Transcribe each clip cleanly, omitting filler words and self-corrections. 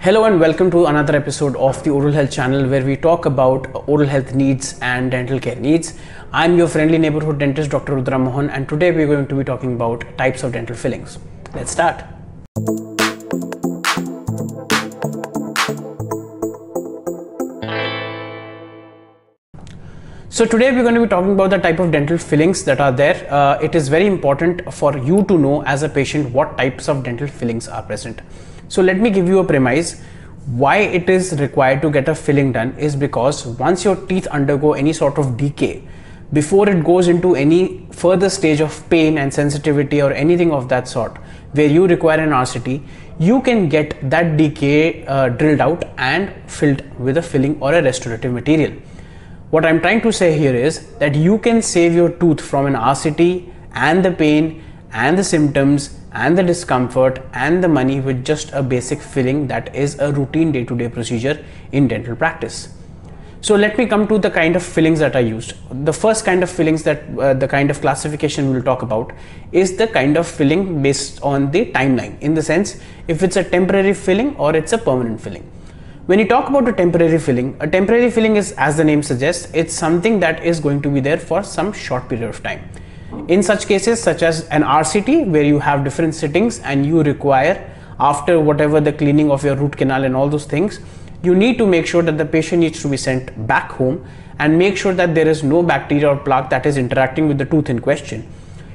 Hello and welcome to another episode of the Oral Health channel where we talk about oral health needs and dental care needs. I'm your friendly neighborhood dentist Dr. Rudra Mohan, and today we're going to be talking about types of dental fillings. Let's start. So today we're going to be talking about the type of dental fillings that are there. It is very important for you to know as a patient what types of dental fillings are present. So let me give you a premise. Why it is required to get a filling done is because once your teeth undergo any sort of decay, before it goes into any further stage of pain and sensitivity or anything of that sort where you require an RCT, you can get that decay drilled out and filled with a filling or a restorative material. What I'm trying to say here is that you can save your tooth from an RCT and the pain and the symptoms and the discomfort and the money with just a basic filling that is a routine day-to-day procedure in dental practice. So let me come to the kind of fillings that are used. The first kind of fillings that the kind of classification we'll talk about is the kind of filling based on the timeline, in the sense if it's a temporary filling or it's a permanent filling. When you talk about a temporary filling is, as the name suggests, it's something that is going to be there for some short period of time. In such cases, such as an RCT, where you have different sittings and you require, after whatever the cleaning of your root canal and all those things, you need to make sure that the patient needs to be sent back home and make sure that there is no bacteria or plaque that is interacting with the tooth in question.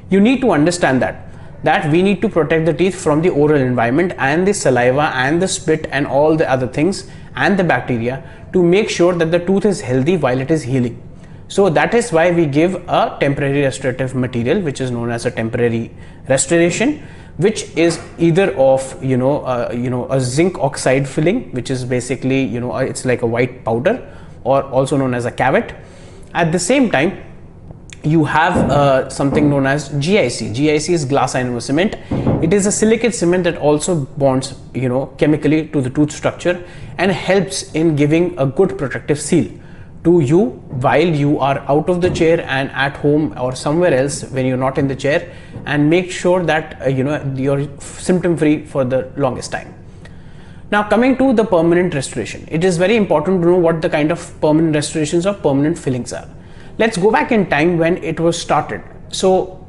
You need to understand that we need to protect the teeth from the oral environment and the saliva and the spit and all the other things and the bacteria to make sure that the tooth is healthy while it is healing. So that is why we give a temporary restorative material, which is known as a temporary restoration, which is either of a zinc oxide filling, which is basically it's like a white powder, or also known as a cavet. At the same time, you have something known as GIC. GIC is glass ionomer cement. It is a silicate cement that also bonds chemically to the tooth structure and helps in giving a good protective seal to you while you are out of the chair and at home or somewhere else when you're not in the chair, and make sure that you're symptom free for the longest time. Now coming to the permanent restoration, it is very important to know what the kind of permanent restorations or permanent fillings are. Let's go back in time when it was started. So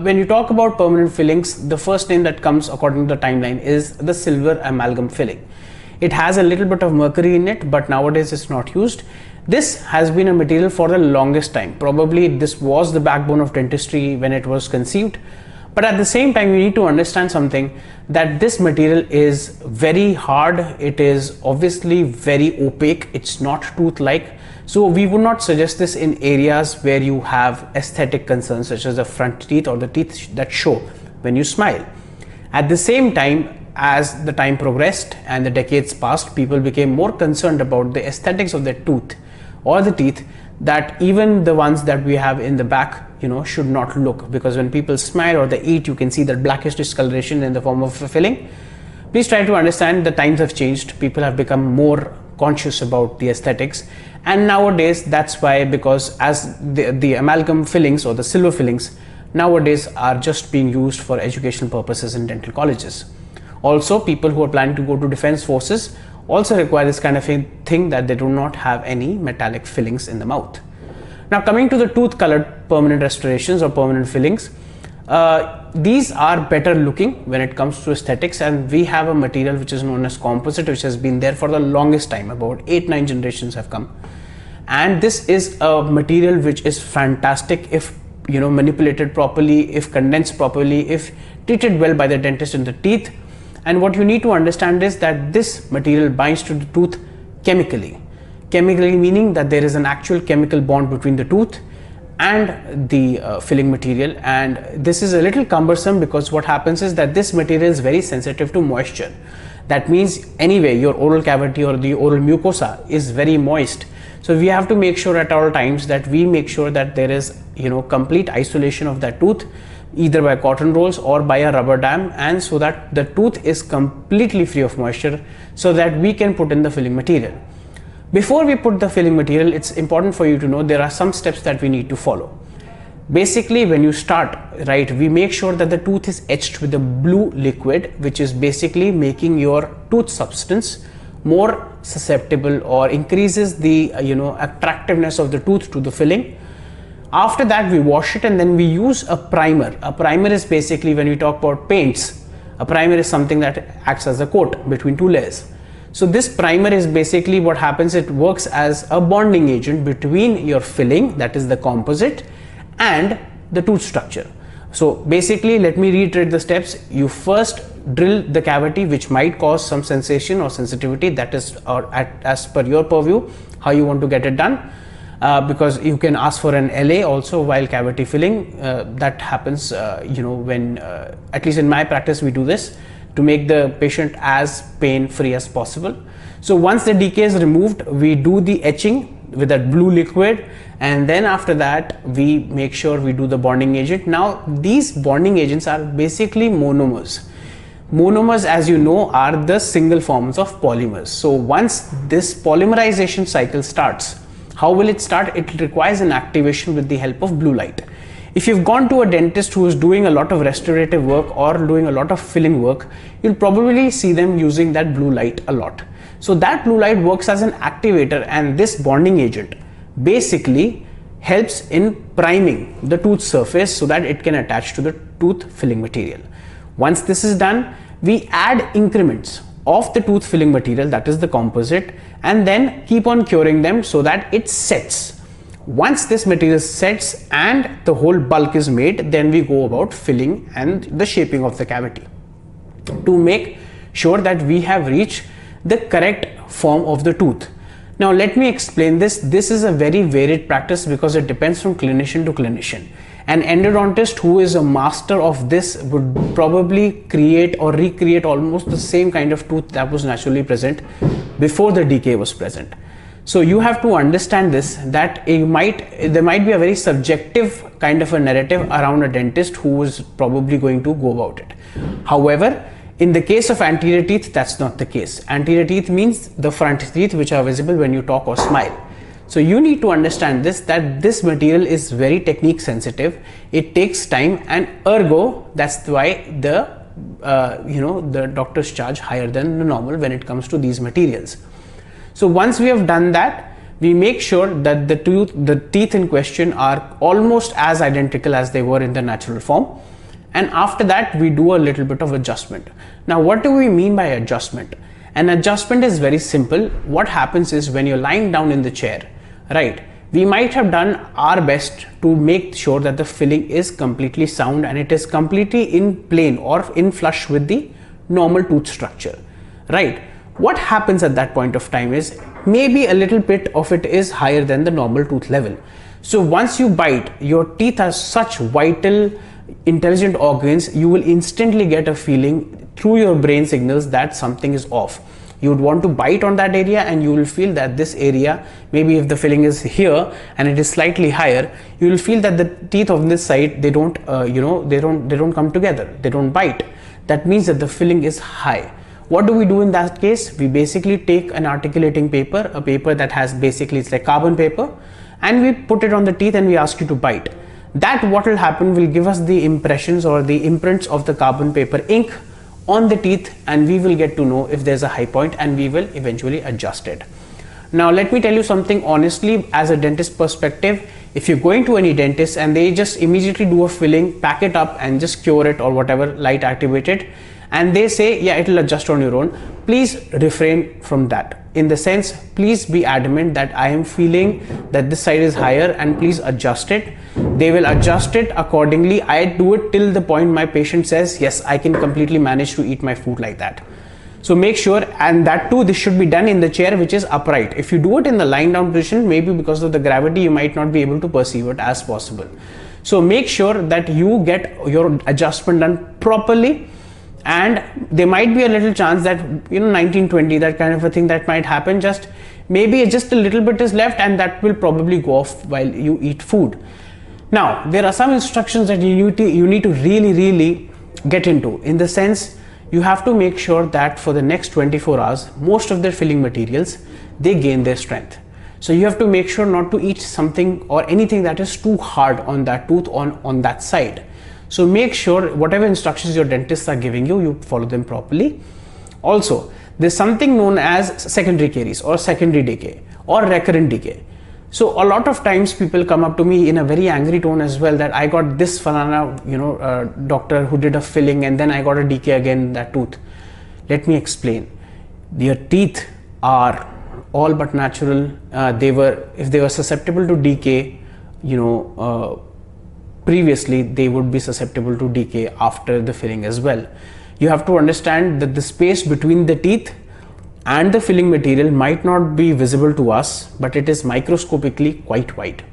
when you talk about permanent fillings, the first name that comes according to the timeline is the silver amalgam filling. It has a little bit of mercury in it, but nowadays it's not used. This has been a material for the longest time. Probably this was the backbone of dentistry when it was conceived. But at the same time, you need to understand something, that this material is very hard. It is obviously very opaque. It's not tooth-like. So we would not suggest this in areas where you have aesthetic concerns, such as the front teeth or the teeth that show when you smile. At the same time, as the time progressed and the decades passed, people became more concerned about the aesthetics of their tooth or the teeth, that even the ones that we have in the back should not look, because when people smile or they eat, you can see that blackish discoloration in the form of a filling. Please try to understand the times have changed. People have become more conscious about the aesthetics, and nowadays that's why, because as the amalgam fillings or the silver fillings nowadays are just being used for educational purposes in dental colleges. Also, people who are planning to go to defense forces also require this kind of a thing, that they do not have any metallic fillings in the mouth. Now coming to the tooth colored permanent restorations or permanent fillings, these are better looking when it comes to aesthetics, and we have a material which is known as composite, which has been there for the longest time. About 8-9 generations have come, and this is a material which is fantastic if manipulated properly, if condensed properly, if treated well by the dentist in the teeth. And what you need to understand is that this material binds to the tooth chemically. Chemically meaning that there is an actual chemical bond between the tooth and the filling material, and this is a little cumbersome because what happens is that this material is very sensitive to moisture. That means anyway your oral cavity or the oral mucosa is very moist. So we have to make sure at all times that we make sure that there is complete isolation of that tooth, either by cotton rolls or by a rubber dam, and so that the tooth is completely free of moisture, so that we can put in the filling material. Before we put the filling material, it's important for you to know there are some steps that we need to follow. Basically, when you start, right, we make sure that the tooth is etched with a blue liquid, which is basically making your tooth substance more susceptible or increases the attractiveness of the tooth to the filling. After that, we wash it and then we use a primer. A primer is basically, when we talk about paints, a primer is something that acts as a coat between two layers. So this primer is basically what happens, it works as a bonding agent between your filling, that is the composite, and the tooth structure. So basically, let me reiterate the steps. You first drill the cavity, which might cause some sensation or sensitivity, that is as per your purview how you want to get it done, because you can ask for an LA also while cavity filling. That happens when at least in my practice we do this to make the patient as pain free as possible. So once the decay is removed, we do the etching with that blue liquid, and then after that we make sure we do the bonding agent. Now these bonding agents are basically monomers. Monomers, as you know, are the single forms of polymers. So once this polymerization cycle starts, how will it start? It requires an activation with the help of blue light. If you've gone to a dentist who is doing a lot of restorative work or doing a lot of filling work, you'll probably see them using that blue light a lot. So that blue light works as an activator, and this bonding agent basically helps in priming the tooth surface so that it can attach to the tooth filling material. Once this is done, we add increments of the tooth filling material, that is the composite, and then keep on curing them so that it sets. Once this material sets and the whole bulk is made, then we go about filling and the shaping of the cavity to make sure that we have reached the correct form of the tooth. Now let me explain this. This is a very varied practice because it depends from clinician to clinician. An endodontist who is a master of this would probably create or recreate almost the same kind of tooth that was naturally present before the decay was present. So you have to understand this, that there might be a very subjective kind of a narrative around a dentist who is probably going to go about it. However, in the case of anterior teeth, that's not the case. Anterior teeth means the front teeth which are visible when you talk or smile. So you need to understand this, that this material is very technique sensitive. It takes time, and ergo that's why the doctors charge higher than the normal when it comes to these materials. So once we have done that, we make sure that the teeth in question are almost as identical as they were in the natural form. And after that, we do a little bit of adjustment. Now, what do we mean by adjustment? An adjustment is very simple. What happens is, when you're lying down in the chair, right, we might have done our best to make sure that the filling is completely sound and it is completely in plane or in flush with the normal tooth structure, right? What happens at that point of time is, maybe a little bit of it is higher than the normal tooth level. So once you bite, your teeth are such vital intelligent organs, you will instantly get a feeling through your brain signals that something is off. You would want to bite on that area and you will feel that this area, maybe if the filling is here and it is slightly higher, you will feel that the teeth on this side, they don't come together, they don't bite. That means that the filling is high. What do we do in that case? We basically take an articulating paper, a paper that has basically, it's like carbon paper, and we put it on the teeth and we ask you to bite. That what will happen will give us the impressions or the imprints of the carbon paper ink on the teeth, and we will get to know if there's a high point and we will eventually adjust it. Now let me tell you something honestly, as a dentist perspective, if you're going to any dentist and they just immediately do a filling, pack it up and just cure it or whatever, light activated, and they say, yeah, it will adjust on your own, please refrain from that. In the sense, please be adamant that I am feeling that this side is higher and please adjust it. They will adjust it accordingly. I do it till the point my patient says, yes, I can completely manage to eat my food like that. So make sure, and that too, this should be done in the chair which is upright. If you do it in the lying down position, maybe because of the gravity, you might not be able to perceive it as possible. So make sure that you get your adjustment done properly. And there might be a little chance that 1920, that kind of a thing that might happen, just maybe just a little bit is left and that will probably go off while you eat food. Now there are some instructions that you need to really get into, in the sense you have to make sure that for the next 24 hours most of the filling materials, they gain their strength. So you have to make sure not to eat something or anything that is too hard on that tooth on that side. So make sure whatever instructions your dentists are giving you, you follow them properly. Also, there's something known as secondary caries or secondary decay or recurrent decay. So a lot of times people come up to me in a very angry tone as well, that I got this falana, doctor who did a filling and then I got a decay again in that tooth. Let me explain. Your teeth are all but natural. If they were susceptible to decay, previously, they would be susceptible to decay after the filling as well. You have to understand that the space between the teeth and the filling material might not be visible to us, but it is microscopically quite wide.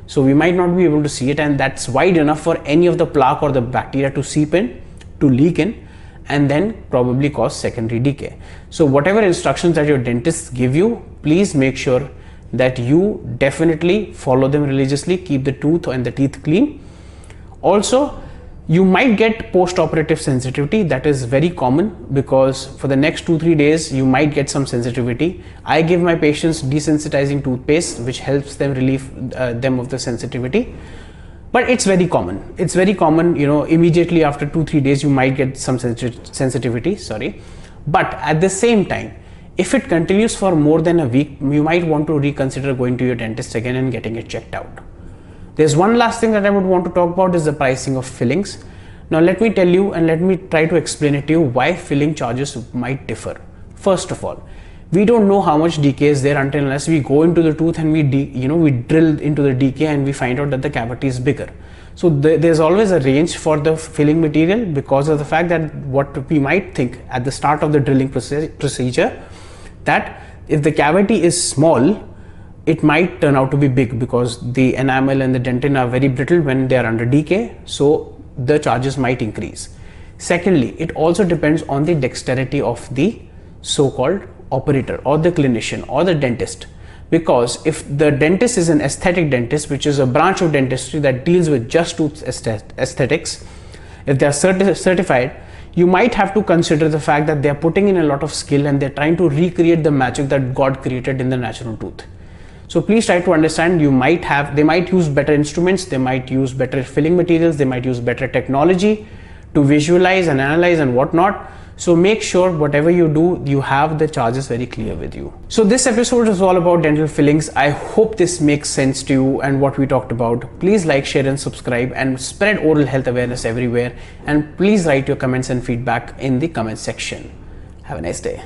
So we might not be able to see it, and that's wide enough for any of the plaque or the bacteria to seep in, to leak in, and then probably cause secondary decay. So whatever instructions that your dentists give you, please make sure that you definitely follow them religiously. Keep the tooth and the teeth clean. Also, you might get post-operative sensitivity. That is very common because for the next 2-3 days you might get some sensitivity. I give my patients desensitizing toothpaste which helps them relieve them of the sensitivity, but it's very common. It's very common, immediately after 2-3 days you might get some sensitivity, but at the same time, if it continues for more than a week, you might want to reconsider going to your dentist again and getting it checked out. There's one last thing that I would want to talk about is the pricing of fillings. Now let me tell you and let me try to explain it to you why filling charges might differ. First of all, we don't know how much decay is there until unless we go into the tooth and we drill into the decay and we find out that the cavity is bigger. So there's always a range for the filling material because of the fact that what we might think at the start of the drilling procedure, that if the cavity is small, it might turn out to be big because the enamel and the dentin are very brittle when they are under decay, so the charges might increase. Secondly, it also depends on the dexterity of the so-called operator or the clinician or the dentist, because if the dentist is an aesthetic dentist, which is a branch of dentistry that deals with just tooth aesthetics, if they are certified, you might have to consider the fact that they are putting in a lot of skill and they're trying to recreate the magic that God created in the natural tooth. So please try to understand, they might use better instruments, they might use better filling materials, they might use better technology to visualize and analyze and whatnot. So make sure whatever you do, you have the charges very clear with you. So this episode is all about dental fillings. I hope this makes sense to you and what we talked about. Please like, share and subscribe and spread oral health awareness everywhere. And please write your comments and feedback in the comment section. Have a nice day.